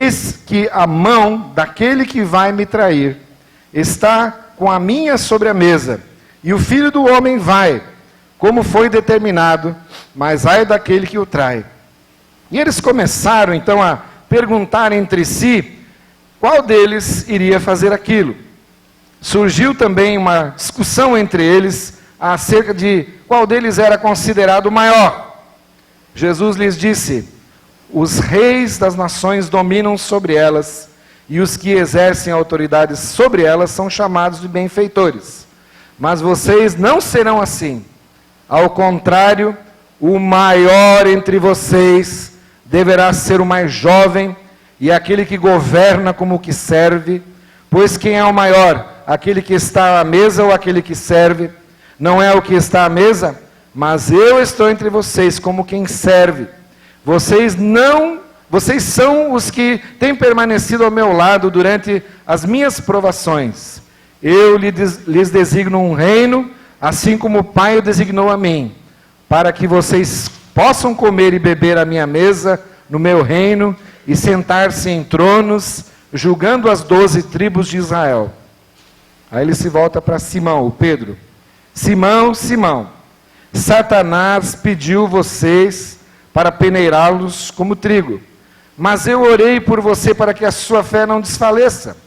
Eis que a mão daquele que vai me trair está com a minha sobre a mesa, e o Filho do Homem vai, como foi determinado, mas ai daquele que o trai. E eles começaram então a perguntar entre si qual deles iria fazer aquilo. Surgiu também uma discussão entre eles acerca de qual deles era considerado o maior. Jesus lhes disse: os reis das nações dominam sobre elas, e os que exercem autoridade sobre elas são chamados de benfeitores. Mas vocês não serão assim. Ao contrário, o maior entre vocês deverá ser o mais jovem, e aquele que governa como o que serve. Pois quem é o maior? Aquele que está à mesa ou aquele que serve? Não é o que está à mesa, mas eu estou entre vocês como quem serve. Vocês são os que têm permanecido ao meu lado durante as minhas provações. Eu lhes designo um reino, assim como o Pai o designou a mim, para que vocês possam comer e beber à minha mesa no meu reino e sentar-se em tronos, julgando as 12 tribos de Israel. Aí ele se volta para Simão, o Pedro. Simão, Simão, Satanás pediu vocês para peneirá-los como trigo. Mas eu orei por você para que a sua fé não desfaleça.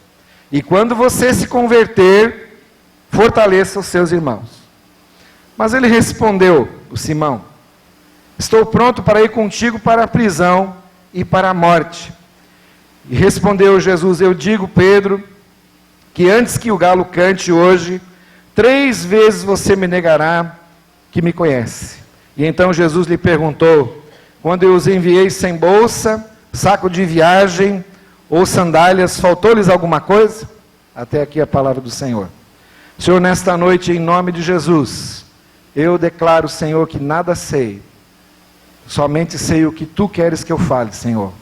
E quando você se converter, fortaleça os seus irmãos. Mas ele respondeu, o Simão: estou pronto para ir contigo para a prisão e para a morte. E respondeu Jesus: eu digo, Pedro, que antes que o galo cante hoje, 3 vezes você me negará que me conhece. E então Jesus lhe perguntou: quando eu os enviei sem bolsa, saco de viagem ou sandálias, faltou-lhes alguma coisa? Até aqui a palavra do Senhor. Senhor, nesta noite, em nome de Jesus, eu declaro, Senhor, que nada sei, somente sei o que Tu queres que eu fale, Senhor.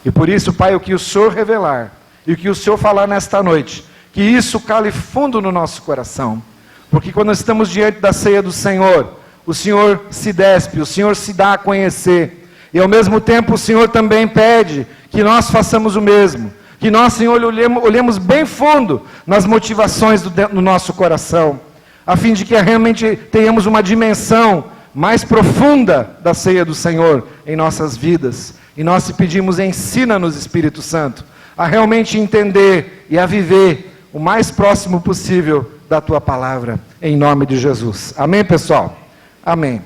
E por isso, Pai, o que o Senhor revelar, e o que o Senhor falar nesta noite, que isso cale fundo no nosso coração. Porque quando estamos diante da ceia do Senhor, o Senhor se despe, o Senhor se dá a conhecer. E ao mesmo tempo o Senhor também pede que nós façamos o mesmo. Que nós, Senhor, olhemos bem fundo nas motivações do nosso coração. A fim de que realmente tenhamos uma dimensão mais profunda da ceia do Senhor em nossas vidas. E nós te pedimos, ensina-nos, Espírito Santo, a realmente entender e a viver o mais próximo possível da Tua palavra, em nome de Jesus. Amém, pessoal? Amém.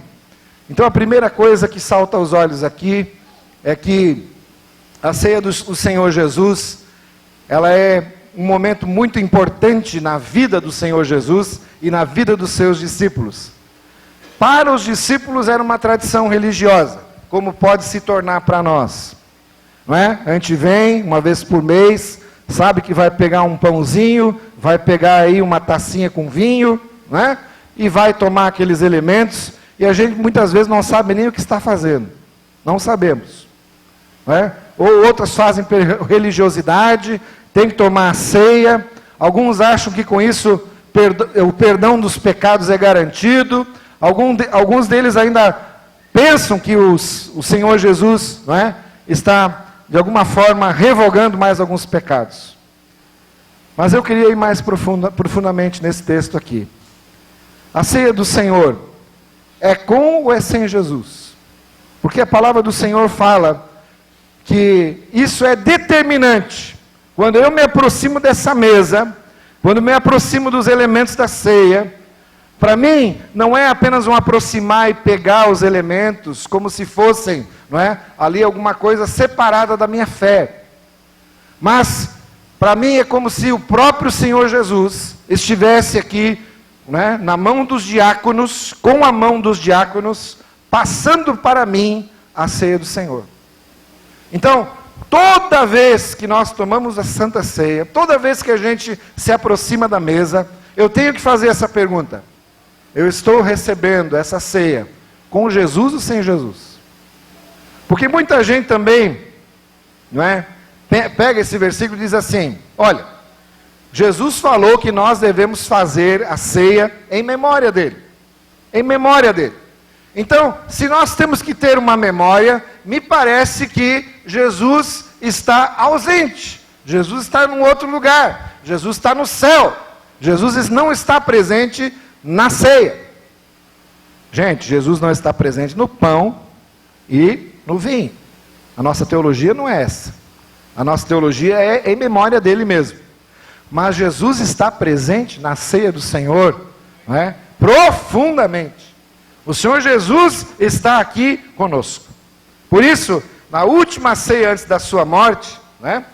Então a primeira coisa que salta aos olhos aqui é que a ceia do Senhor Jesus, ela é um momento muito importante na vida do Senhor Jesus e na vida dos seus discípulos. Para os discípulos era uma tradição religiosa, como pode se tornar para nós. Não é? A gente vem uma vez por mês, sabe que vai pegar um pãozinho, vai pegar aí uma tacinha com vinho, não é? E vai tomar aqueles elementos, e a gente muitas vezes não sabe nem o que está fazendo. Não sabemos. Não é? Ou outras fazem religiosidade, tem que tomar a ceia. Alguns acham que com isso o perdão dos pecados é garantido. Alguns deles ainda pensam que o Senhor Jesus, não é, está de alguma forma revogando mais alguns pecados. Mas eu queria ir mais profundamente nesse texto aqui. A ceia do Senhor é com ou é sem Jesus? Porque a palavra do Senhor fala que isso é determinante. Quando eu me aproximo dessa mesa, quando me aproximo dos elementos da ceia, para mim não é apenas um aproximar e pegar os elementos como se fossem, não é, ali alguma coisa separada da minha fé. Mas para mim é como se o próprio Senhor Jesus estivesse aqui, não é, na mão dos diáconos, com a mão dos diáconos, passando para mim a ceia do Senhor. Então, toda vez que nós tomamos a Santa Ceia, toda vez que a gente se aproxima da mesa, eu tenho que fazer essa pergunta: eu estou recebendo essa ceia com Jesus ou sem Jesus? Porque muita gente também, não é, pega esse versículo e diz assim: olha, Jesus falou que nós devemos fazer a ceia em memória dele. Em memória dele. Então, se nós temos que ter uma memória, me parece que Jesus está ausente. Jesus está em um outro lugar. Jesus está no céu. Jesus não está presente na ceia. Gente, Jesus não está presente no pão e no vinho. A nossa teologia não é essa. A nossa teologia é em memória dele mesmo. Mas Jesus está presente na ceia do Senhor, não é? Profundamente. O Senhor Jesus está aqui conosco. Por isso, na última ceia antes da sua morte, né,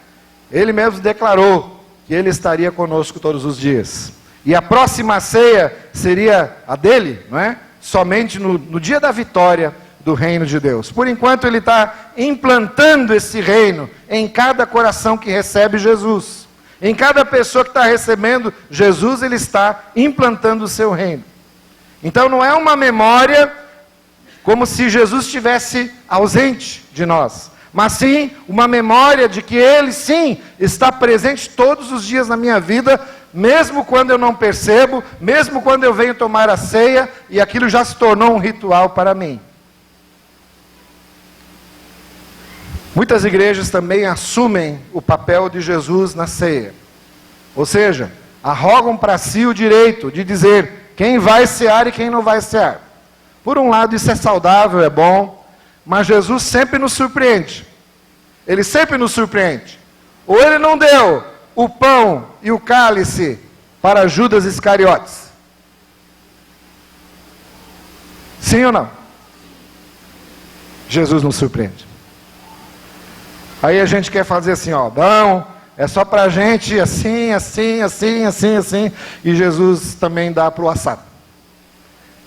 ele mesmo declarou que ele estaria conosco todos os dias. E a próxima ceia seria a dele, não é? Somente no dia da vitória do reino de Deus. Por enquanto ele está implantando esse reino em cada coração que recebe Jesus. Em cada pessoa que está recebendo Jesus, ele está implantando o seu reino. Então não é uma memória como se Jesus estivesse ausente de nós, mas sim uma memória de que ele sim está presente todos os dias na minha vida, mesmo quando eu não percebo, mesmo quando eu venho tomar a ceia e aquilo já se tornou um ritual para mim. Muitas igrejas também assumem o papel de Jesus na ceia. Ou seja, arrogam para si o direito de dizer quem vai cear e quem não vai cear. Por um lado isso é saudável, é bom, mas Jesus sempre nos surpreende. Ele sempre nos surpreende. Ou ele não deu o pão e o cálice para Judas Iscariotes? Sim ou não? Jesus nos surpreende. Aí a gente quer fazer assim, ó, não, é só para a gente assim, assim, assim, assim, assim. E Jesus também dá para o assado.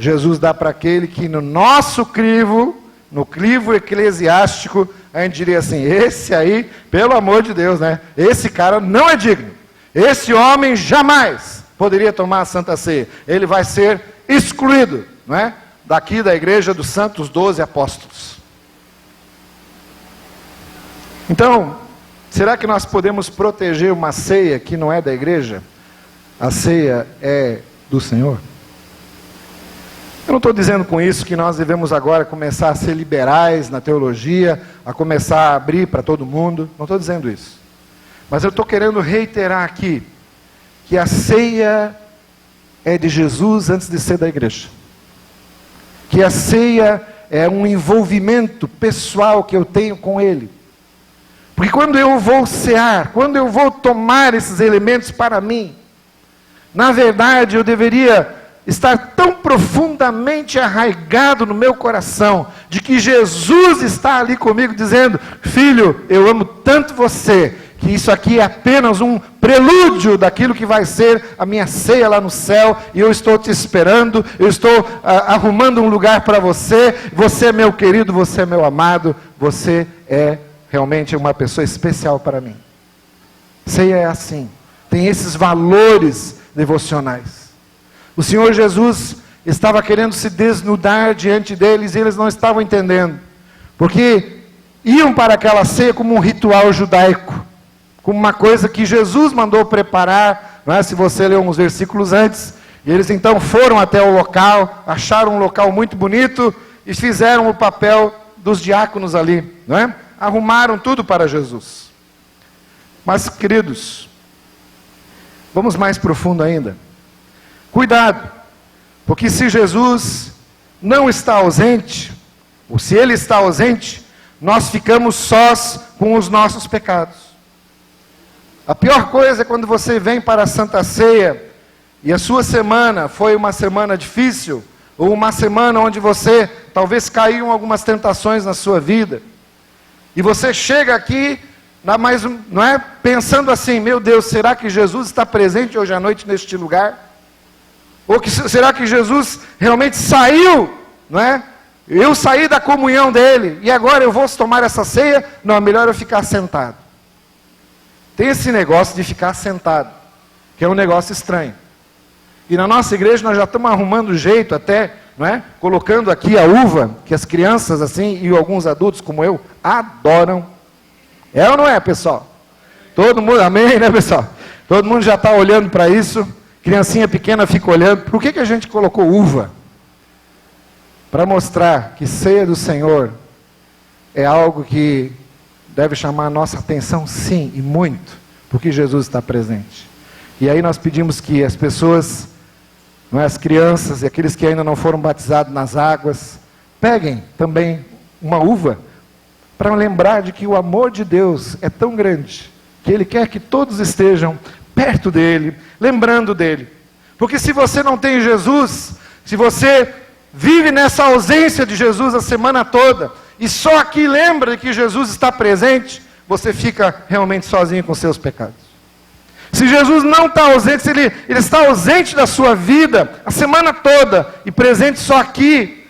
Jesus dá para aquele que no nosso crivo, no crivo eclesiástico, a gente diria assim, esse aí, pelo amor de Deus, né? Esse cara não é digno. Esse homem jamais poderia tomar a Santa Ceia. Ele vai ser excluído, não é? Daqui da igreja dos santos 12 apóstolos. Então, será que nós podemos proteger uma ceia que não é da igreja? A ceia é do Senhor? Eu não estou dizendo com isso que nós devemos agora começar a ser liberais na teologia, a começar a abrir para todo mundo. Não estou dizendo isso. Mas eu estou querendo reiterar aqui que a ceia é de Jesus antes de ser da igreja. Que a ceia é um envolvimento pessoal que eu tenho com Ele. Porque quando eu vou cear, quando eu vou tomar esses elementos para mim, na verdade eu deveria estar tão profundamente arraigado no meu coração, de que Jesus está ali comigo dizendo, filho, eu amo tanto você, que isso aqui é apenas um prelúdio daquilo que vai ser a minha ceia lá no céu, e eu estou te esperando, eu estou arrumando um lugar para você, você é meu querido, você é meu amado, você é realmente uma pessoa especial para mim. Ceia é assim, tem esses valores devocionais. O Senhor Jesus estava querendo se desnudar diante deles e eles não estavam entendendo, porque iam para aquela ceia como um ritual judaico, como uma coisa que Jesus mandou preparar, não é? Se você ler uns versículos antes, e eles então foram até o local, acharam um local muito bonito e fizeram o papel dos diáconos ali, não é? Arrumaram tudo para Jesus. Mas, queridos, vamos mais profundo ainda. Cuidado, porque se Jesus não está ausente, ou se Ele está ausente, nós ficamos sós com os nossos pecados. A pior coisa é quando você vem para a Santa Ceia, e a sua semana foi uma semana difícil, ou uma semana onde você, talvez caíram algumas tentações na sua vida, e você chega aqui, não é, pensando assim, meu Deus, será que Jesus está presente hoje à noite neste lugar? Ou será que Jesus realmente saiu, não é? Eu saí da comunhão dele, e agora eu vou tomar essa ceia? Não, é melhor eu ficar sentado. Tem esse negócio de ficar sentado, que é um negócio estranho. E na nossa igreja nós já estamos arrumando jeito até, não é? Colocando aqui a uva, que as crianças assim, e alguns adultos como eu, adoram. É ou não é, pessoal? Todo mundo, amém, né, pessoal? Todo mundo já está olhando para isso. Criancinha pequena fica olhando. Por que a gente colocou uva? Para mostrar que ceia do Senhor é algo que deve chamar a nossa atenção, sim, e muito, porque Jesus está presente. E aí nós pedimos que as pessoas, não é, as crianças e aqueles que ainda não foram batizados nas águas, peguem também uma uva, para lembrar de que o amor de Deus é tão grande, que Ele quer que todos estejam perto dEle, lembrando dEle. Porque se você não tem Jesus, se você vive nessa ausência de Jesus a semana toda, e só aqui lembra de que Jesus está presente, você fica realmente sozinho com seus pecados. Se Jesus não está ausente, se ele está ausente da sua vida a semana toda, e presente só aqui,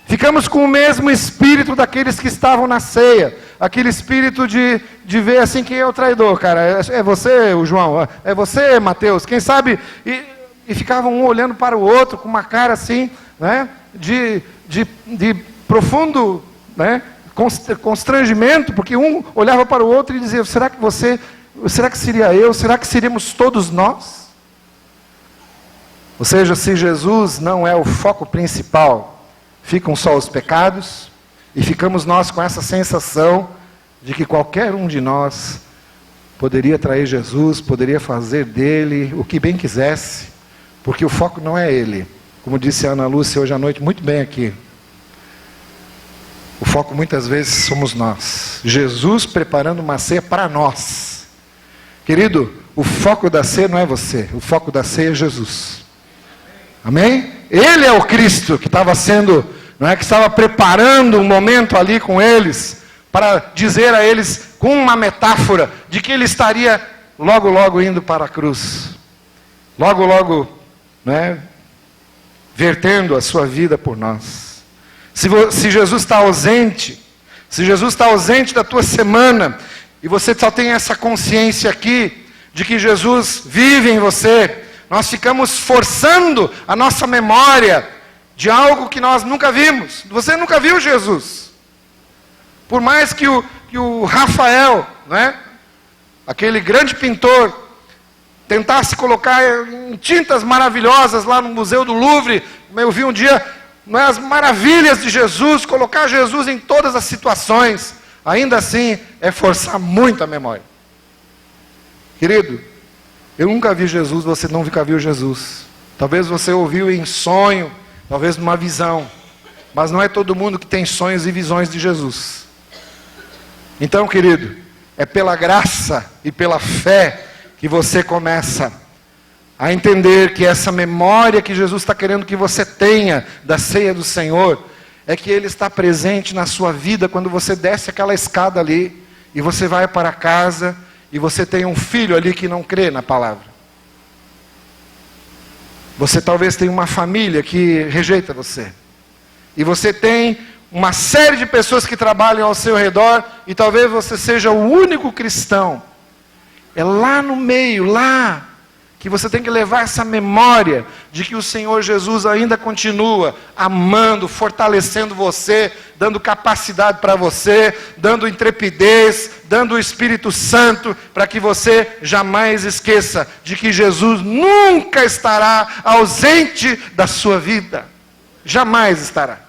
ficamos com o mesmo espírito daqueles que estavam na ceia, aquele espírito de ver assim, quem é o traidor, cara, é você, o João, é você, Mateus, quem sabe, e ficavam um olhando para o outro, com uma cara assim, né, de profundo, né, constrangimento, porque um olhava para o outro e dizia, será que seria eu, será que seríamos todos nós? Ou seja, se Jesus não é o foco principal, ficam só os pecados, e ficamos nós com essa sensação de que qualquer um de nós poderia trair Jesus, poderia fazer dele o que bem quisesse, porque o foco não é ele. Como disse a Ana Lúcia hoje à noite, muito bem aqui. O foco muitas vezes somos nós. Jesus preparando uma ceia para nós. Querido, o foco da ceia não é você, o foco da ceia é Jesus. Amém? Ele é o Cristo que estava sendo, não é, que estava preparando um momento ali com eles, para dizer a eles, com uma metáfora, de que ele estaria logo, logo indo para a cruz. Logo, logo, né, vertendo a sua vida por nós. Se Jesus está ausente, se Jesus está ausente da tua semana, e você só tem essa consciência aqui, de que Jesus vive em você, nós ficamos forçando a nossa memória de algo que nós nunca vimos. Você nunca viu Jesus. Por mais que o Rafael, né, aquele grande pintor, tentasse colocar em tintas maravilhosas lá no Museu do Louvre, eu vi um dia, não é, as maravilhas de Jesus, colocar Jesus em todas as situações, ainda assim é forçar muito a memória. Querido, eu nunca vi Jesus, você nunca viu Jesus. Talvez você ouviu em sonho, talvez numa visão, mas não é todo mundo que tem sonhos e visões de Jesus. Então, querido, é pela graça e pela fé que você começa a entender que essa memória que Jesus está querendo que você tenha da ceia do Senhor, é que Ele está presente na sua vida quando você desce aquela escada ali, e você vai para casa, e você tem um filho ali que não crê na palavra. Você talvez tenha uma família que rejeita você. E você tem uma série de pessoas que trabalham ao seu redor, e talvez você seja o único cristão. É lá no meio, lá, que você tem que levar essa memória de que o Senhor Jesus ainda continua amando, fortalecendo você, dando capacidade para você, dando intrepidez, dando o Espírito Santo, para que você jamais esqueça de que Jesus nunca estará ausente da sua vida. Jamais estará.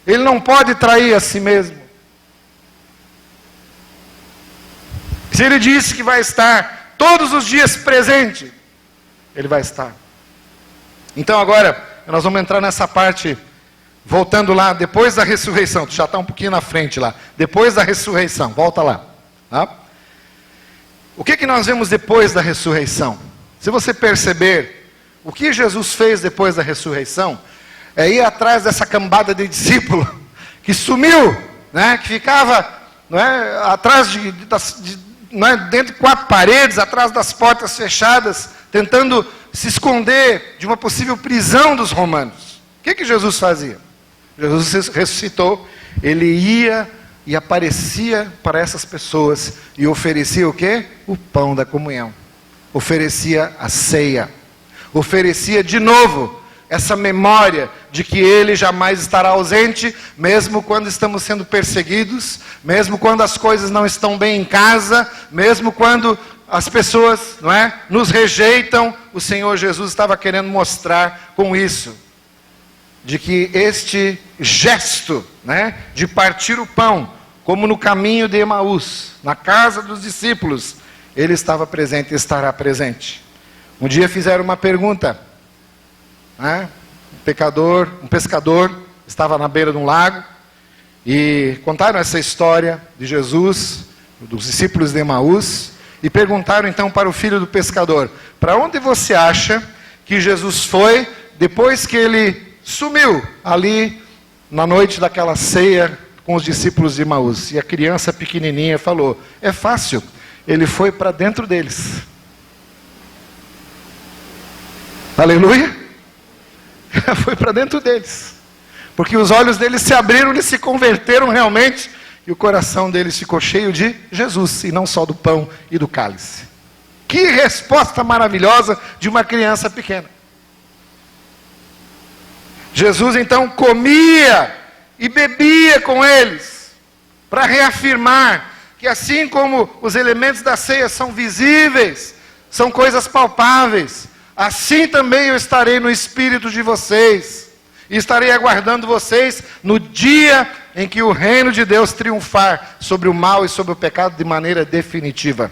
Ele não pode trair a si mesmo. Se Ele disse que vai estar todos os dias presente, Ele vai estar. Então agora, nós vamos entrar nessa parte, voltando lá, depois da ressurreição. Tu já está um pouquinho na frente lá. Depois da ressurreição, volta lá. Tá? O que nós vemos depois da ressurreição? Se você perceber, o que Jesus fez depois da ressurreição, é ir atrás dessa cambada de discípulo, que sumiu, né, que ficava, não é, atrás não é, dentro de 4 paredes, atrás das portas fechadas, tentando se esconder de uma possível prisão dos romanos. O que Jesus fazia? Jesus ressuscitou, Ele ia e aparecia para essas pessoas, e oferecia o quê? O pão da comunhão. Oferecia a ceia. Oferecia de novo essa memória de que Ele jamais estará ausente, mesmo quando estamos sendo perseguidos, mesmo quando as coisas não estão bem em casa, mesmo quando as pessoas, não é, nos rejeitam. O Senhor Jesus estava querendo mostrar com isso, de que este gesto, né, de partir o pão, como no caminho de Emaús, na casa dos discípulos, ele estava presente e estará presente. Um dia fizeram uma pergunta, né? Um pescador estava na beira de um lago, e contaram essa história de Jesus, dos discípulos de Emaús, e perguntaram então para o filho do pescador: para onde você acha que Jesus foi depois que ele sumiu ali na noite daquela ceia com os discípulos de Emaús? E a criança pequenininha falou: é fácil, ele foi para dentro deles. Aleluia! Foi para dentro deles, porque os olhos deles se abriram e se converteram realmente, e o coração deles ficou cheio de Jesus, e não só do pão e do cálice. Que resposta maravilhosa de uma criança pequena. Jesus então comia e bebia com eles, para reafirmar que assim como os elementos da ceia são visíveis, são coisas palpáveis, assim também eu estarei no espírito de vocês, e estarei aguardando vocês no dia em que o reino de Deus triunfar sobre o mal e sobre o pecado de maneira definitiva.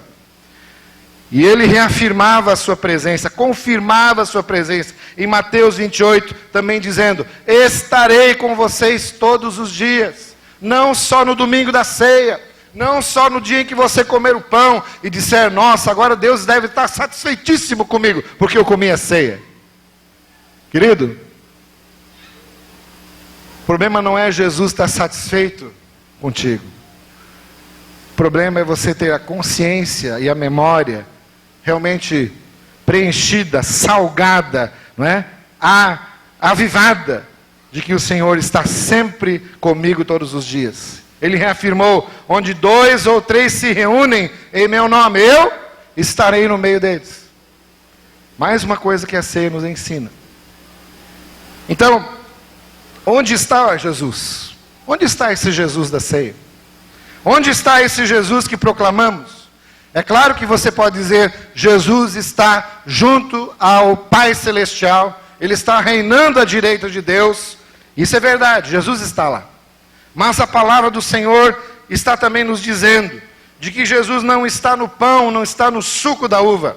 E ele reafirmava a sua presença, confirmava a sua presença, em Mateus 28, também dizendo: estarei com vocês todos os dias, não só no domingo da ceia, não só no dia em que você comer o pão e disser: nossa, agora Deus deve estar satisfeitíssimo comigo, porque eu comi a ceia. Querido, o problema não é Jesus estar satisfeito contigo. O problema é você ter a consciência e a memória realmente preenchida, salgada, não é? Avivada, de que o Senhor está sempre comigo todos os dias. Ele reafirmou: onde 2 ou 3 se reúnem em meu nome, eu estarei no meio deles. Mais uma coisa que a ceia nos ensina. Então, onde está Jesus? Onde está esse Jesus da ceia? Onde está esse Jesus que proclamamos? É claro que você pode dizer: Jesus está junto ao Pai Celestial, Ele está reinando à direita de Deus. Isso é verdade, Jesus está lá. Mas a palavra do Senhor está também nos dizendo de que Jesus não está no pão, não está no suco da uva.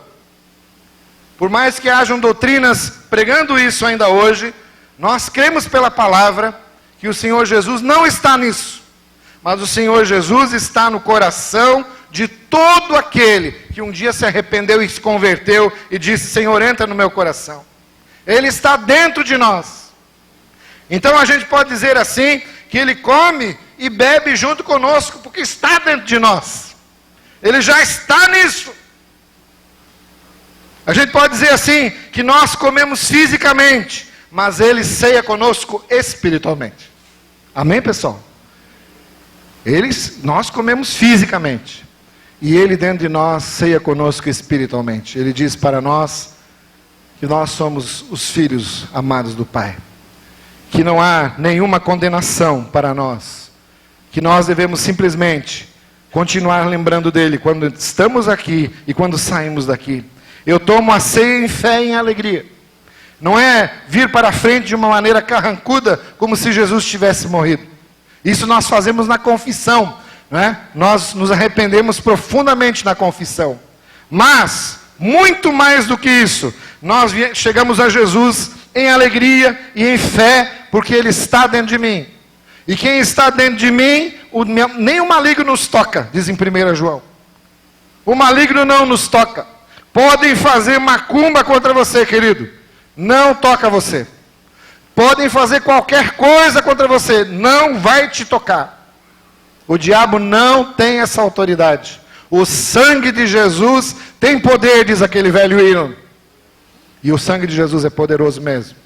Por mais que hajam doutrinas pregando isso ainda hoje, nós cremos pela palavra que o Senhor Jesus não está nisso. Mas o Senhor Jesus está no coração de todo aquele que um dia se arrependeu e se converteu e disse: Senhor, entra no meu coração. Ele está dentro de nós. Então a gente pode dizer assim, que Ele come e bebe junto conosco, porque está dentro de nós. Ele já está nisso. A gente pode dizer assim, que nós comemos fisicamente, mas Ele ceia conosco espiritualmente. Amém, pessoal? Nós comemos fisicamente, e Ele dentro de nós ceia conosco espiritualmente. Ele diz para nós que nós somos os filhos amados do Pai, que não há nenhuma condenação para nós, que nós devemos simplesmente continuar lembrando dEle quando estamos aqui e quando saímos daqui. Eu tomo a ceia em fé e em alegria. Não é vir para a frente de uma maneira carrancuda, como se Jesus tivesse morrido. Isso nós fazemos na confissão, né? Nós nos arrependemos profundamente na confissão. Mas, muito mais do que isso, nós chegamos a Jesus em alegria e em fé, porque Ele está dentro de mim. E quem está dentro de mim, nem o maligno nos toca, diz em 1 João. O maligno não nos toca. Podem fazer macumba contra você, querido, não toca você. Podem fazer qualquer coisa contra você, não vai te tocar. O diabo não tem essa autoridade. O sangue de Jesus tem poder, diz aquele velho hino. E o sangue de Jesus é poderoso mesmo.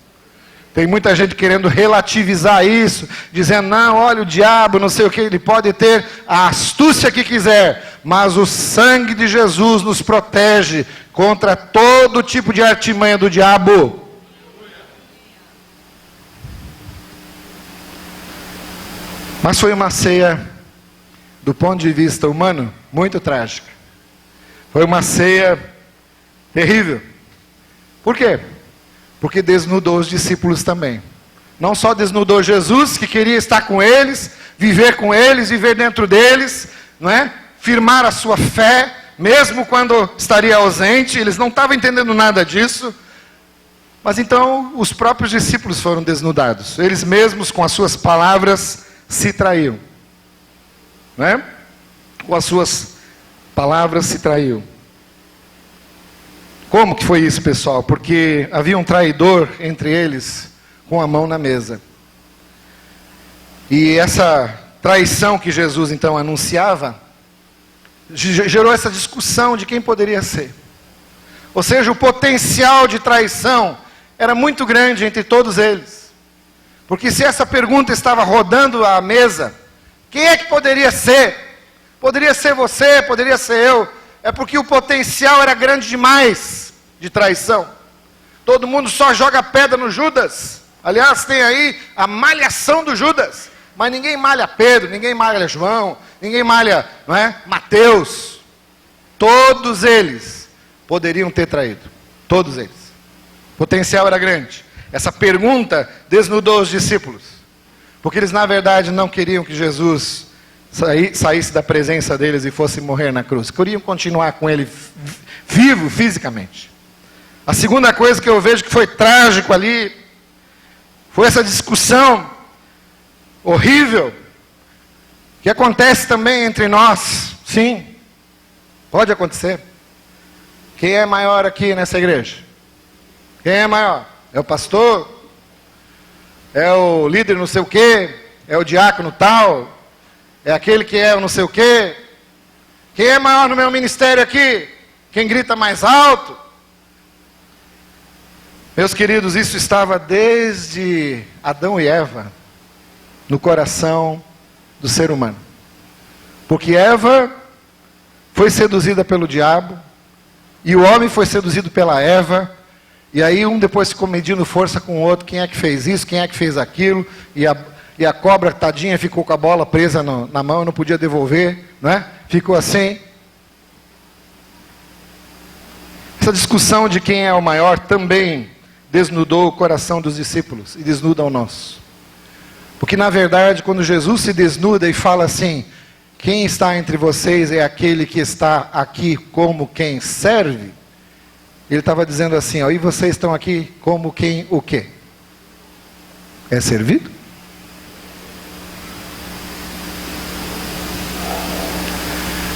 Tem muita gente querendo relativizar isso, dizendo: não, olha o diabo, não sei o que, ele pode ter a astúcia que quiser, mas o sangue de Jesus nos protege contra todo tipo de artimanha do diabo. Mas foi uma ceia, do ponto de vista humano, muito trágica. Foi uma ceia terrível. Por quê? Porque desnudou os discípulos também. Não só desnudou Jesus, que queria estar com eles, viver com eles, viver dentro deles, não é? Firmar a sua fé, mesmo quando estaria ausente. Eles não estavam entendendo nada disso. Mas então os próprios discípulos foram desnudados. Eles mesmos, com as suas palavras, se traíam. Não é? Com as suas palavras se traiu. Como que foi isso, pessoal? Porque havia um traidor entre eles, com a mão na mesa. E essa traição que Jesus então anunciava, gerou essa discussão de quem poderia ser. Ou seja, o potencial de traição era muito grande entre todos eles. Porque se essa pergunta estava rodando à mesa, quem é que poderia ser? Poderia ser você, poderia ser eu. É porque o potencial era grande demais de traição. Todo mundo só joga pedra no Judas. Aliás, tem aí a malhação do Judas. Mas ninguém malha Pedro, ninguém malha João, ninguém malha, não é, Mateus. Todos eles poderiam ter traído. Todos eles. O potencial era grande. Essa pergunta desnudou os discípulos. Porque eles, na verdade, não queriam que Jesus saísse da presença deles e fosse morrer na cruz. Queriam continuar com ele vivo fisicamente. A segunda coisa que eu vejo que foi trágico ali, foi essa discussão horrível, que acontece também entre nós. Sim, pode acontecer. Quem é maior aqui nessa igreja? Quem é maior? É o pastor? É o líder não sei o quê? É o diácono tal? É aquele que é o não sei o quê? Quem é maior no meu ministério aqui? Quem grita mais alto? Meus queridos, isso estava desde Adão e Eva no coração do ser humano. Porque Eva foi seduzida pelo diabo, e o homem foi seduzido pela Eva, e aí um depois ficou medindo força com o outro, quem é que fez isso, quem é que fez aquilo, e a cobra, tadinha, ficou com a bola presa na mão, não podia devolver, não é? Ficou assim. Essa discussão de quem é o maior também desnudou o coração dos discípulos, e desnuda o nosso. Porque na verdade, quando Jesus se desnuda e fala assim, quem está entre vocês é aquele que está aqui como quem serve, ele estava dizendo assim, ó, e vocês estão aqui como quem o quê? É servido?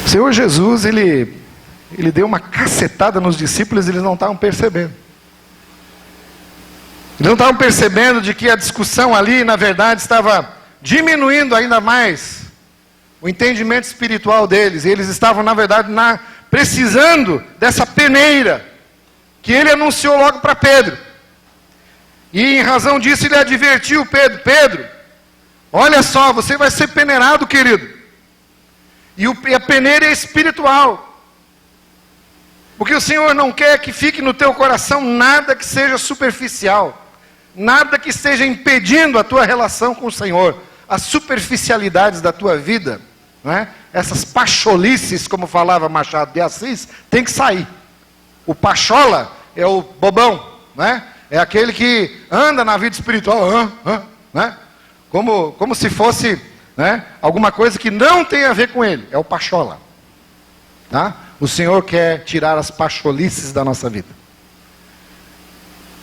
O Senhor Jesus, ele deu uma cacetada nos discípulos e eles não estavam percebendo. Eles não estavam percebendo de que a discussão ali, na verdade, estava diminuindo ainda mais o entendimento espiritual deles. E eles estavam, na verdade, precisando dessa peneira que ele anunciou logo para Pedro. E em razão disso ele advertiu Pedro, Pedro, olha só, você vai ser peneirado, querido. E a peneira é espiritual. Porque o Senhor não quer que fique no teu coração nada que seja superficial. Nada que esteja impedindo a tua relação com o Senhor. As superficialidades da tua vida, não é? Essas pacholices, como falava Machado de Assis, tem que sair. O pachola é o bobão, não é? É aquele que anda na vida espiritual, não é? Como se fosse, né, alguma coisa que não tem a ver com ele. É o pachola. Tá? O Senhor quer tirar as pacholices da nossa vida.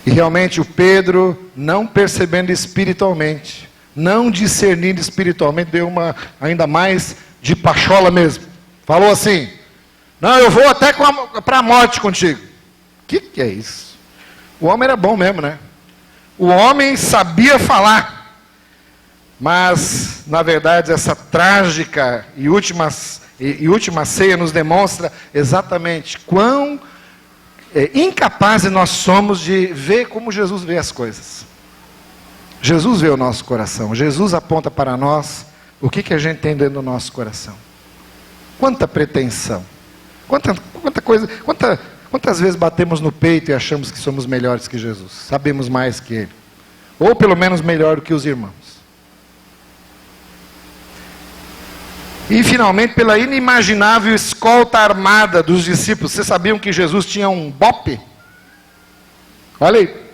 E realmente o Pedro, não percebendo espiritualmente, não discernindo espiritualmente, deu uma ainda mais de pachola mesmo. Falou assim, não, eu vou até para a morte contigo. Que é isso? O homem era bom mesmo, né? O homem sabia falar. Mas, na verdade, essa trágica e última ceia nos demonstra exatamente quão incapazes nós somos de ver como Jesus vê as coisas. Jesus vê o nosso coração. Jesus aponta para nós o que a gente tem dentro do nosso coração. Quanta pretensão. Quanta coisa. Quantas vezes batemos no peito e achamos que somos melhores que Jesus? Sabemos mais que Ele. Ou pelo menos melhor do que os irmãos. E finalmente, pela inimaginável escolta armada dos discípulos. Vocês sabiam que Jesus tinha um bope? Olha aí.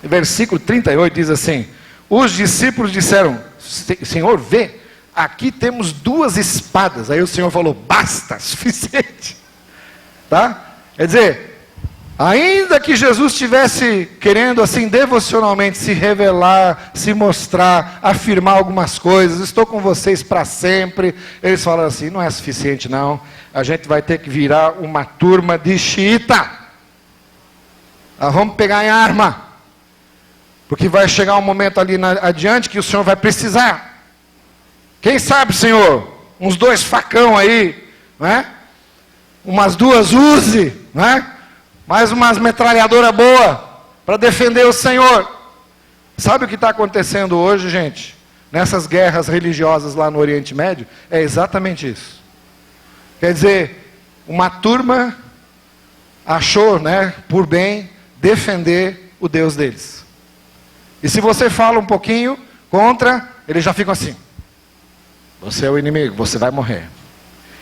Versículo 38 diz assim: os discípulos disseram, Senhor, vê, aqui temos 2 espadas. Aí o Senhor falou, basta, suficiente. Tá? Quer dizer, ainda que Jesus estivesse querendo assim devocionalmente se revelar, se mostrar, afirmar algumas coisas, estou com vocês para sempre, eles falaram assim, não é suficiente não, a gente vai ter que virar uma turma de xiita. Nós vamos pegar em arma, porque vai chegar um momento ali adiante que o Senhor vai precisar. Quem sabe, Senhor, uns 2 facão aí, não é? Umas 2 Uzi, não é? Mais umas metralhadoras boas para defender o Senhor. Sabe o que está acontecendo hoje, gente? Nessas guerras religiosas lá no Oriente Médio? É exatamente isso. Quer dizer, uma turma achou, né, por bem defender o Deus deles. E se você fala um pouquinho contra, eles já ficam assim. Você é o inimigo, você vai morrer.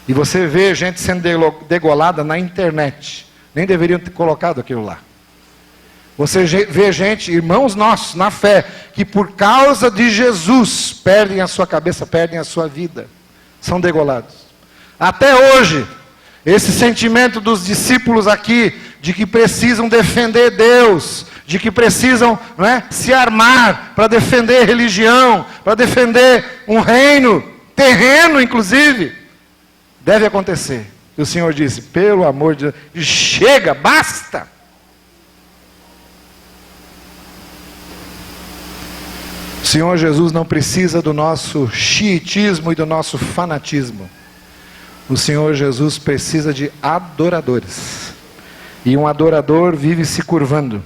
E você vê gente sendo degolada na internet. Nem deveriam ter colocado aquilo lá. Você vê gente, irmãos nossos, na fé, que por causa de Jesus, perdem a sua cabeça, perdem a sua vida. São degolados. Até hoje, esse sentimento dos discípulos aqui, de que precisam defender Deus, de que precisam, não é, se armar para defender religião, para defender um reino, terreno inclusive, deve acontecer. E o Senhor disse, pelo amor de Deus, chega, basta. O Senhor Jesus não precisa do nosso xiitismo e do nosso fanatismo. O Senhor Jesus precisa de adoradores. E um adorador vive se curvando.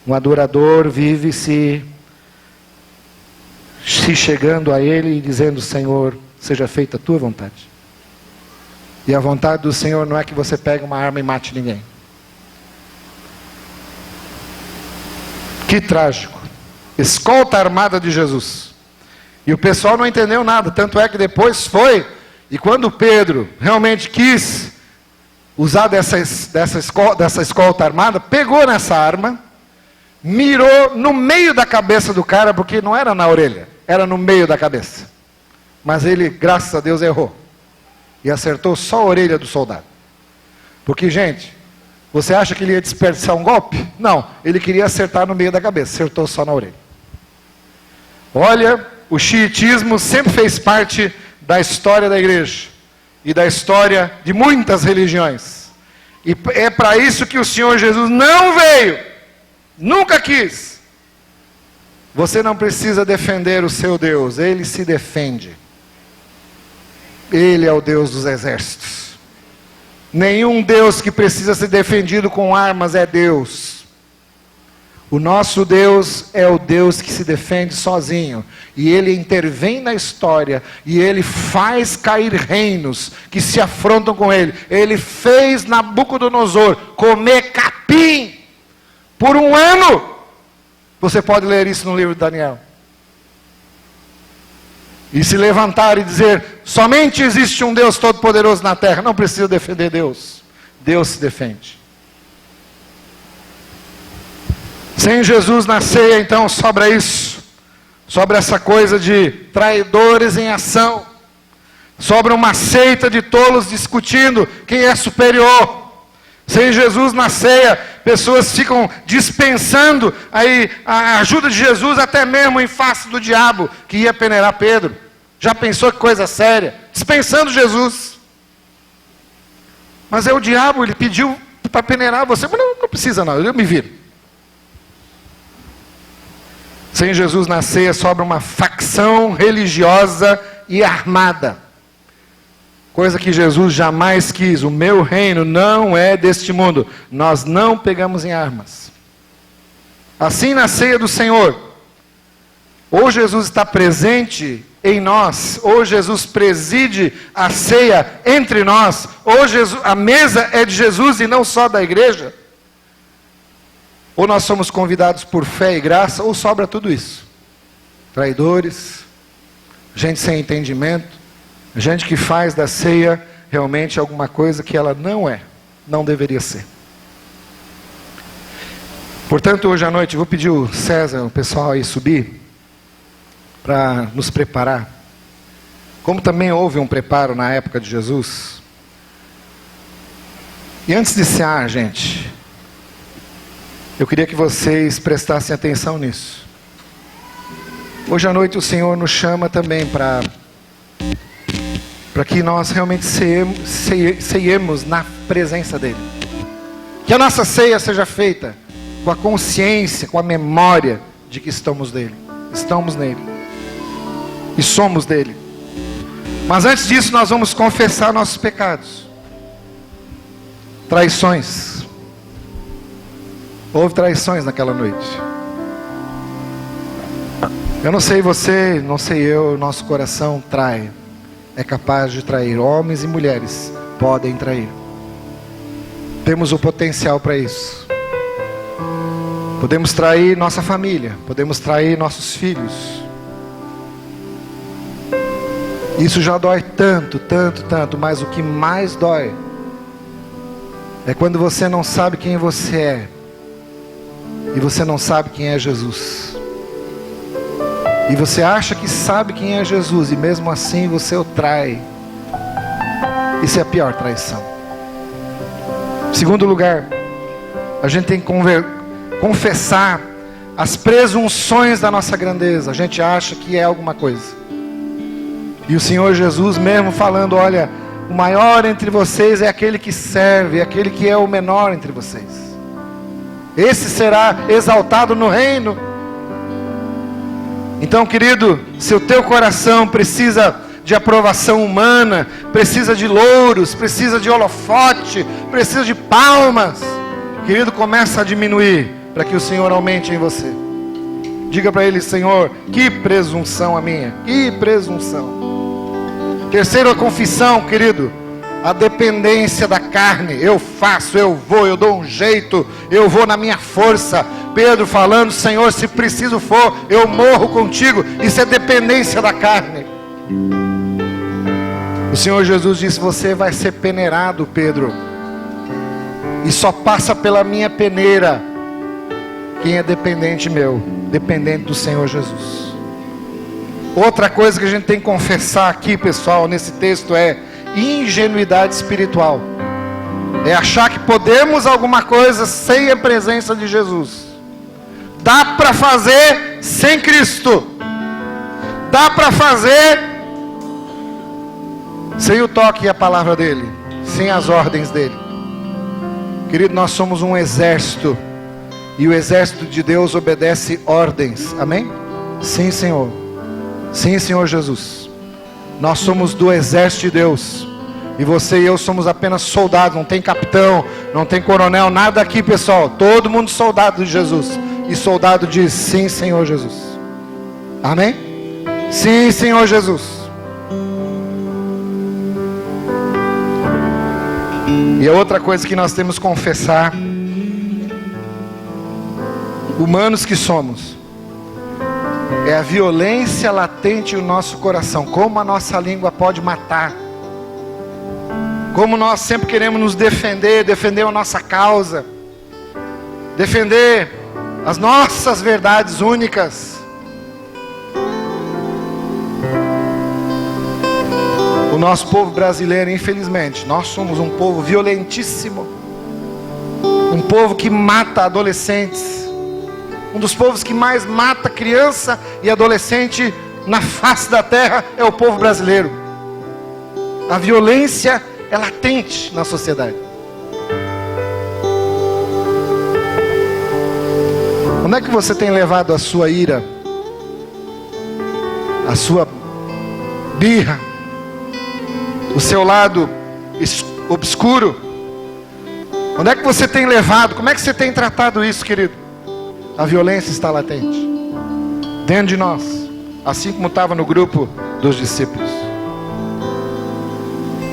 Um adorador vive se chegando a Ele e dizendo, Senhor, seja feita a tua vontade. E a vontade do Senhor não é que você pegue uma arma e mate ninguém. Que trágico. Escolta armada de Jesus. E o pessoal não entendeu nada. Tanto é que depois foi. E quando Pedro realmente quis usar dessa escolta armada, pegou nessa arma, mirou no meio da cabeça do cara, porque não era na orelha, era no meio da cabeça. Mas ele, graças a Deus, errou. E acertou só a orelha do soldado. Porque, gente, você acha que ele ia desperdiçar um golpe? Não, ele queria acertar no meio da cabeça, acertou só na orelha. Olha, o xiitismo sempre fez parte da história da igreja. E da história de muitas religiões. E é para isso que o Senhor Jesus não veio. Nunca quis. Você não precisa defender o seu Deus, Ele se defende. Ele é o Deus dos exércitos. Nenhum Deus que precisa ser defendido com armas é Deus. O nosso Deus é o Deus que se defende sozinho. E Ele intervém na história. E Ele faz cair reinos que se afrontam com Ele. Ele fez Nabucodonosor comer capim por 1 ano. Você pode ler isso no livro de Daniel. E se levantar e dizer, somente existe um Deus todo-poderoso na terra. Não precisa defender Deus. Deus se defende. Sem Jesus na ceia, então, sobra isso. Sobra essa coisa de traidores em ação. Sobra uma seita de tolos discutindo quem é superior. Sem Jesus na ceia, pessoas ficam dispensando aí a ajuda de Jesus, até mesmo em face do diabo, que ia peneirar Pedro. Já pensou que coisa séria? Dispensando Jesus. Mas é o diabo, ele pediu para peneirar você, mas não precisa não, eu me viro. Sem Jesus na ceia, sobra uma facção religiosa e armada. Coisa que Jesus jamais quis. O meu reino não é deste mundo. Nós não pegamos em armas. Assim na ceia do Senhor, ou Jesus está presente em nós, ou Jesus preside a ceia entre nós, ou a mesa é de Jesus e não só da igreja. Ou nós somos convidados por fé e graça, ou sobra tudo isso. Traidores, gente sem entendimento, gente que faz da ceia realmente alguma coisa que ela não é, não deveria ser. Portanto, hoje à noite, eu vou pedir o César, o pessoal aí subir, para nos preparar. como também houve um preparo na época de Jesus. E antes de encerrar, gente, eu queria que vocês prestassem atenção nisso. Hoje à noite o Senhor nos chama também para que nós realmente ceiemos na presença dEle. Que a nossa ceia seja feita com a consciência, com a memória de que estamos nele e somos dele. Mas antes disso nós vamos confessar nossos pecados. Traições. Houve traições naquela noite. Eu não sei você, não sei eu, nosso coração trai. É capaz de trair. Homens e mulheres podem trair. Temos o potencial para isso. Podemos trair nossa família, podemos trair nossos filhos. Isso já dói tanto, tanto, tanto, mas o que mais dói é quando você não sabe quem você é e você não sabe quem é Jesus. E você acha que sabe quem é Jesus e mesmo assim você o trai. Isso é a pior traição. Em segundo lugar, a gente tem que confessar as presunções da nossa grandeza. A gente acha que é alguma coisa. E o Senhor Jesus mesmo falando, olha, o maior entre vocês é aquele que serve, é aquele que é o menor entre vocês. Esse será exaltado no reino. Então, querido, se o teu coração precisa de aprovação humana, precisa de louros, precisa de holofote, precisa de palmas, querido, começa a diminuir, para que o Senhor aumente em você. Diga para Ele, Senhor, que presunção a minha, que presunção. Terceira confissão, querido, a dependência da carne. Eu faço, eu vou, eu dou um jeito, eu vou na minha força. Pedro falando, Senhor, se preciso for, eu morro contigo. Isso é dependência da carne. O Senhor Jesus disse, você vai ser peneirado, Pedro, e só passa pela minha peneira quem é dependente meu, dependente do Senhor Jesus. Outra coisa que a gente tem que confessar aqui, pessoal, nesse texto é ingenuidade espiritual. É achar que podemos alguma coisa sem a presença de Jesus. Dá para fazer sem Cristo. Dá para fazer sem o toque e a palavra dele, sem as ordens dele. Querido, nós somos um exército. E o exército de Deus obedece ordens. Amém? Sim, Senhor. Sim, Senhor Jesus. Nós somos do exército de Deus. E você e eu somos apenas soldados. Não tem capitão, não tem coronel, nada aqui, pessoal. Todo mundo soldado de Jesus. E soldado diz, sim, Senhor Jesus. Amém? Sim, Senhor Jesus. E a outra coisa que nós temos que confessar, humanos que somos, é a violência latente no nosso coração. Como a nossa língua pode matar. Como nós sempre queremos nos defender, defender a nossa causa, defender as nossas verdades únicas. O nosso povo brasileiro, infelizmente, nós somos um povo violentíssimo. Um povo que mata adolescentes. Um dos povos que mais mata criança e adolescente na face da terra é o povo brasileiro. A violência é latente na sociedade. Onde é que você tem levado a sua ira, a sua birra, o seu lado obscuro? Onde é que você tem levado? Como é que você tem tratado isso, querido? A violência está latente dentro de nós, assim como estava no grupo dos discípulos.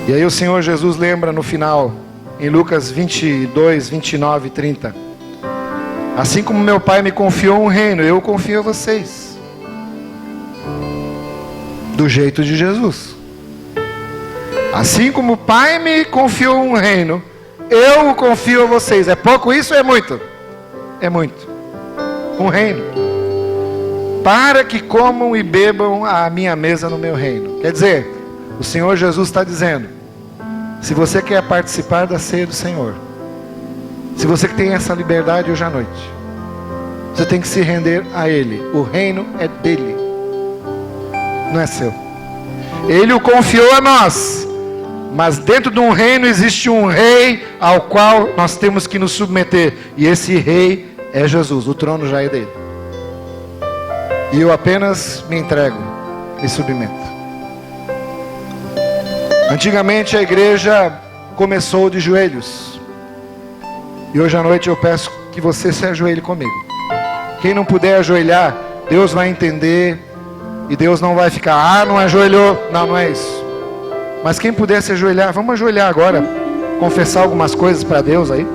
E aí o Senhor Jesus lembra no final, em Lucas 22, 29 e 30. Assim como meu Pai me confiou um reino, eu confio a vocês. Do jeito de Jesus. Assim como o Pai me confiou um reino, eu o confio a vocês. É pouco isso ou é muito? É muito. Um reino. Para que comam e bebam a minha mesa no meu reino. Quer dizer, O Senhor Jesus está dizendo: se você quer participar da ceia do Senhor, se você tem essa liberdade hoje à noite, você tem que se render a Ele. O reino é dele, não é seu. Ele o confiou a nós, mas dentro de um reino existe um rei ao qual nós temos que nos submeter, e esse rei é Jesus. O trono já é dele, e eu apenas me entrego, me submeto. Antigamente a igreja começou de joelhos, e hoje à noite eu peço que você se ajoelhe comigo. Quem não puder ajoelhar, Deus vai entender, e Deus não vai ficar: não ajoelhou. Não, não é isso. Mas quem puder se ajoelhar, vamos ajoelhar agora, confessar algumas coisas para Deus aí.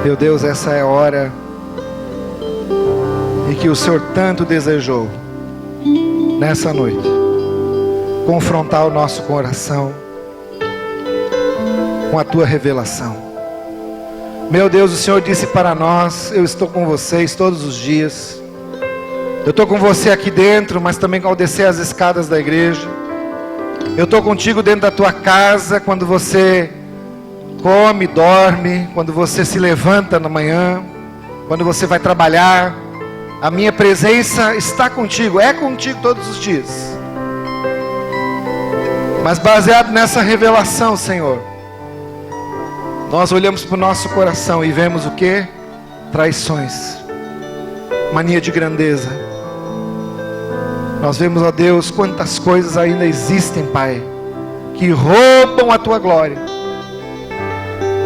Meu Deus, essa é a hora em que o Senhor tanto desejou, nessa noite, confrontar o nosso coração com a tua revelação. Meu Deus, o Senhor disse para nós: eu estou com vocês todos os dias. Eu estou com você aqui dentro, mas também ao descer as escadas da igreja. Eu estou contigo dentro da tua casa, quando você come, dorme, quando você se levanta na manhã, quando você vai trabalhar. A minha presença está contigo, é contigo todos os dias. Mas baseado nessa revelação, Senhor, nós olhamos para o nosso coração e vemos o que? Traições, mania de grandeza. Nós vemos, ó Deus, quantas coisas ainda existem, Pai, que roubam a tua glória.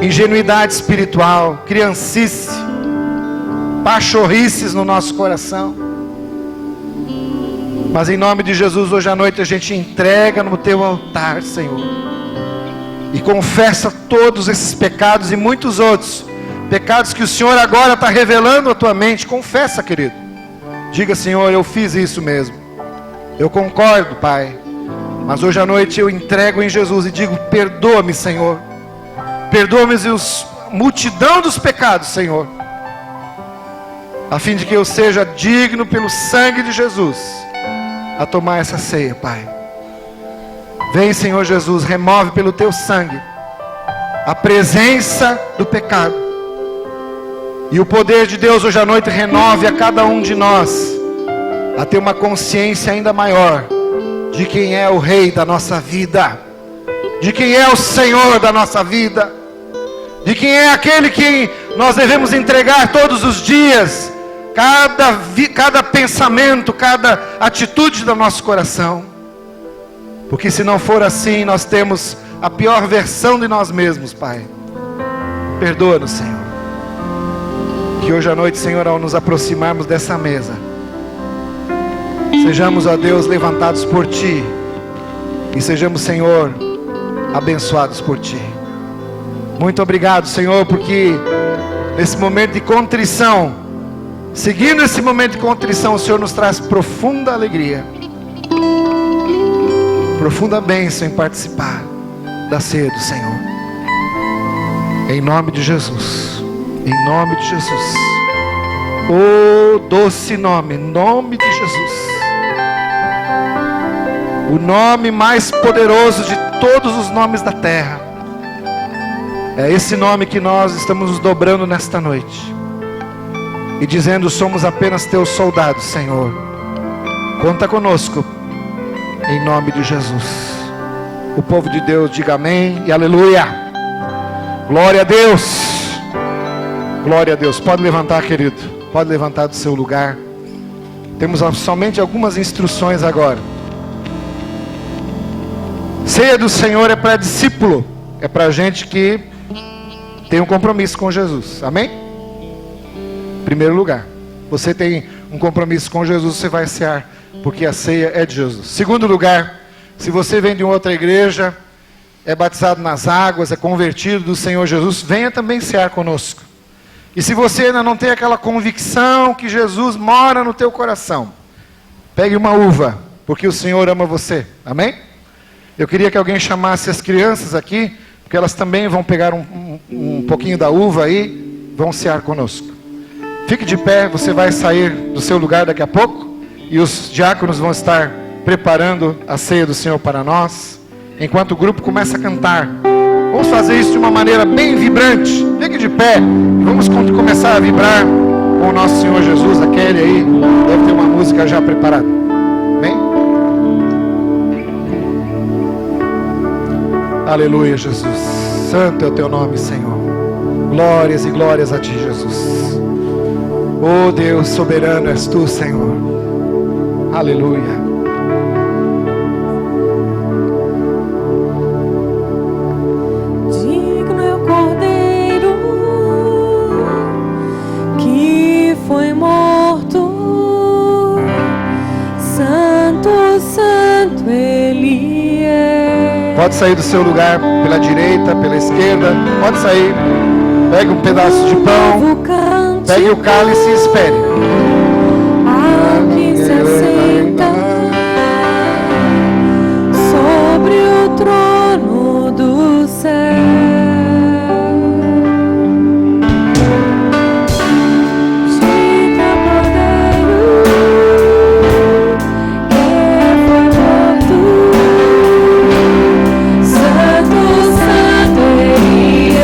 Ingenuidade espiritual, criancice, pachorrices no nosso coração. Mas em nome de Jesus, hoje à noite a gente entrega no teu altar, Senhor, e confessa todos esses pecados e muitos outros pecados que o Senhor agora está revelando à tua mente. Confessa, querido. Diga: Senhor, eu fiz isso mesmo, eu concordo, Pai, mas hoje à noite eu entrego em Jesus e digo: perdoa-me, Senhor, perdoa-me os multidão dos pecados, Senhor, a fim de que eu seja digno pelo sangue de Jesus a tomar essa ceia, Pai. Vem, Senhor Jesus, remove pelo teu sangue a presença do pecado, e o poder de Deus hoje à noite renove a cada um de nós a ter uma consciência ainda maior de quem é o Rei da nossa vida, de quem é o Senhor da nossa vida, de quem é aquele que nós devemos entregar todos os dias cada pensamento, cada atitude do nosso coração. Porque se não for assim, nós temos a pior versão de nós mesmos, Pai. Perdoa-nos, Senhor. Que hoje à noite, Senhor, ao nos aproximarmos dessa mesa, sejamos, ó Deus, levantados por Ti, e sejamos, Senhor, abençoados por Ti. Muito obrigado, Senhor, porque nesse momento de contrição, seguindo esse momento de contrição, o Senhor nos traz profunda alegria, profunda bênção em participar da ceia do Senhor. Em nome de Jesus, em nome de Jesus. Oh, doce nome, nome de Jesus, o nome mais poderoso de todos os nomes da terra. É esse nome que nós estamos nos dobrando nesta noite e dizendo: somos apenas teus soldados, Senhor. Conta conosco, em nome de Jesus. O povo de Deus diga amém e aleluia. Glória a Deus. Glória a Deus. Pode levantar, querido, pode levantar do seu lugar. Temos somente algumas instruções agora. Ceia do Senhor é para discípulo, é para gente que tem um compromisso com Jesus, amém? Em primeiro lugar, você tem um compromisso com Jesus, você vai cear, porque a ceia é de Jesus. Segundo lugar, se você vem de outra igreja, é batizado nas águas, é convertido do Senhor Jesus, venha também cear conosco. E se você ainda não tem aquela convicção que Jesus mora no teu coração, pegue uma uva, porque o Senhor ama você, amém? Eu queria que alguém chamasse as crianças aqui, porque elas também vão pegar um pouquinho da uva aí, vão cear conosco. Fique de pé, você vai sair do seu lugar daqui a pouco e os diáconos vão estar preparando a ceia do Senhor para nós, enquanto o grupo começa a cantar. Vamos fazer isso de uma maneira bem vibrante. Fique de pé e vamos começar a vibrar com o nosso Senhor Jesus. Aquele aí deve ter uma música já preparada. Vem. Aleluia, Jesus. Santo é o teu nome, Senhor. Glórias e glórias a ti, Jesus. Oh Deus, soberano és tu, Senhor. Aleluia. Digno é o Cordeiro que foi morto. Santo, santo Ele é. Pode sair do seu lugar pela direita, pela esquerda. Pode sair. Pegue um pedaço de pão. Pegue o cálice e espere. Ao que se assenta sobre o trono do céu. Digno é o Cordeiro que foi morto. Santo, santo Ele é.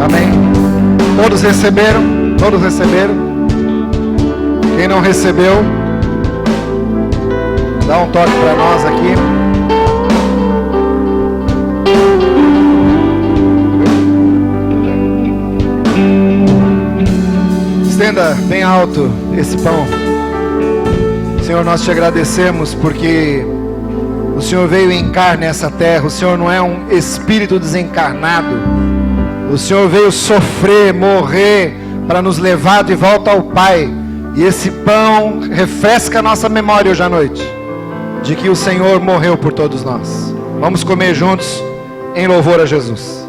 Amém? Todos receberam? Todos receberam? Quem não recebeu, dá um toque para nós aqui. Estenda bem alto esse pão. Senhor, nós te agradecemos porque o Senhor veio em carne nessa terra. O Senhor não é um espírito desencarnado. O Senhor veio sofrer, morrer, para nos levar de volta ao Pai. E esse pão refresca a nossa memória hoje à noite, de que o Senhor morreu por todos nós. Vamos comer juntos, em louvor a Jesus.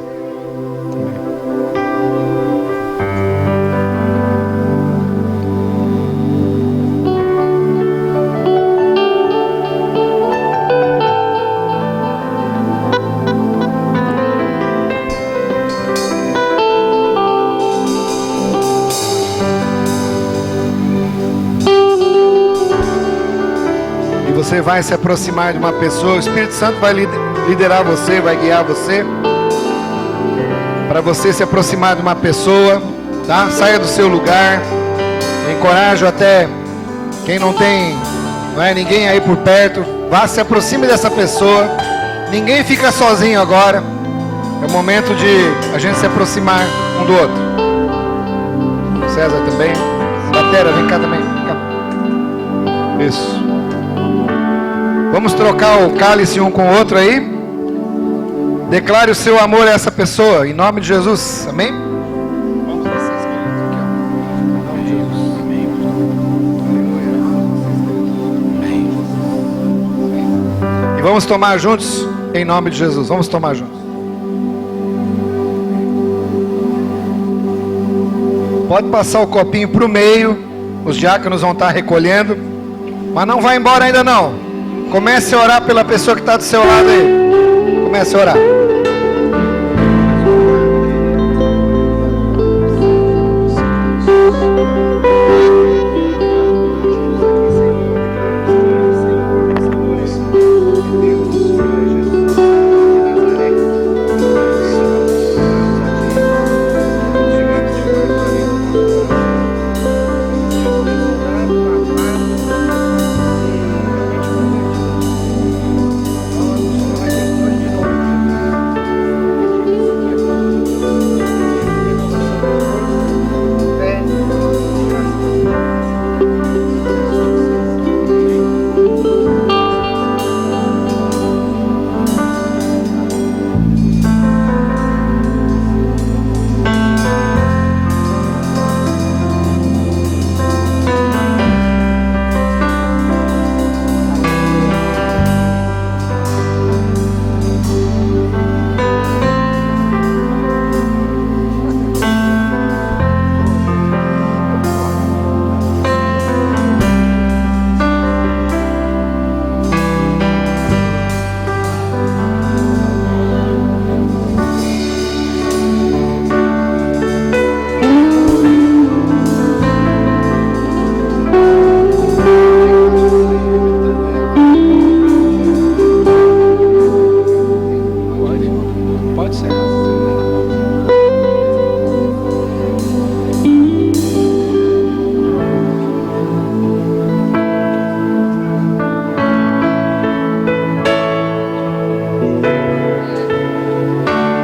Você vai se aproximar de uma pessoa, o Espírito Santo vai liderar você, vai guiar você, para você se aproximar de uma pessoa, tá? Saia do seu lugar, encorajo até quem não tem, não é ninguém aí por perto, vá, se aproxime dessa pessoa, ninguém fica sozinho agora, é o momento de a gente se aproximar um do outro. César também, Batera, vem cá também, vem cá. Isso. Vamos trocar o cálice um com o outro aí. Declare o seu amor a essa pessoa, em nome de Jesus, amém? Vamos vocês aqui, ó. Em nome de Jesus, amém. Aleluia. E vamos tomar juntos, em nome de Jesus, vamos tomar juntos. Pode passar o copinho para o meio, os diáconos vão estar recolhendo, mas não vai embora ainda não. Comece a orar pela pessoa que está do seu lado aí. Comece a orar.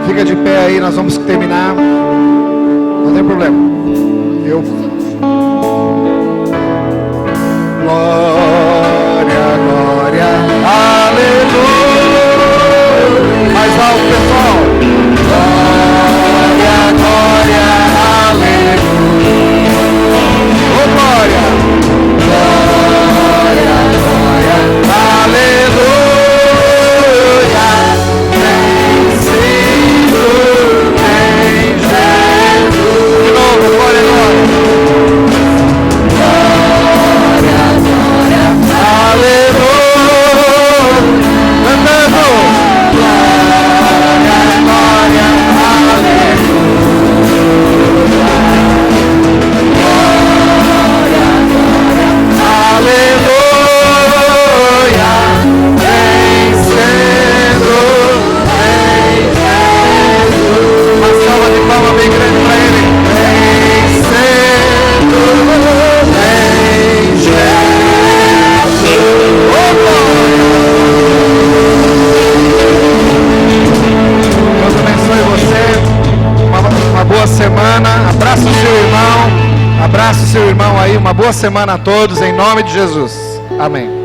Fica de pé aí, nós vamos terminar. Não tem problema. Glória, glória, aleluia. Mais alto, pessoal. Glória, glória, aleluia. Oh, glória. Glória, glória, aleluia. Glória, glória. Abraça o seu irmão aí, uma boa semana a todos, em nome de Jesus. Amém.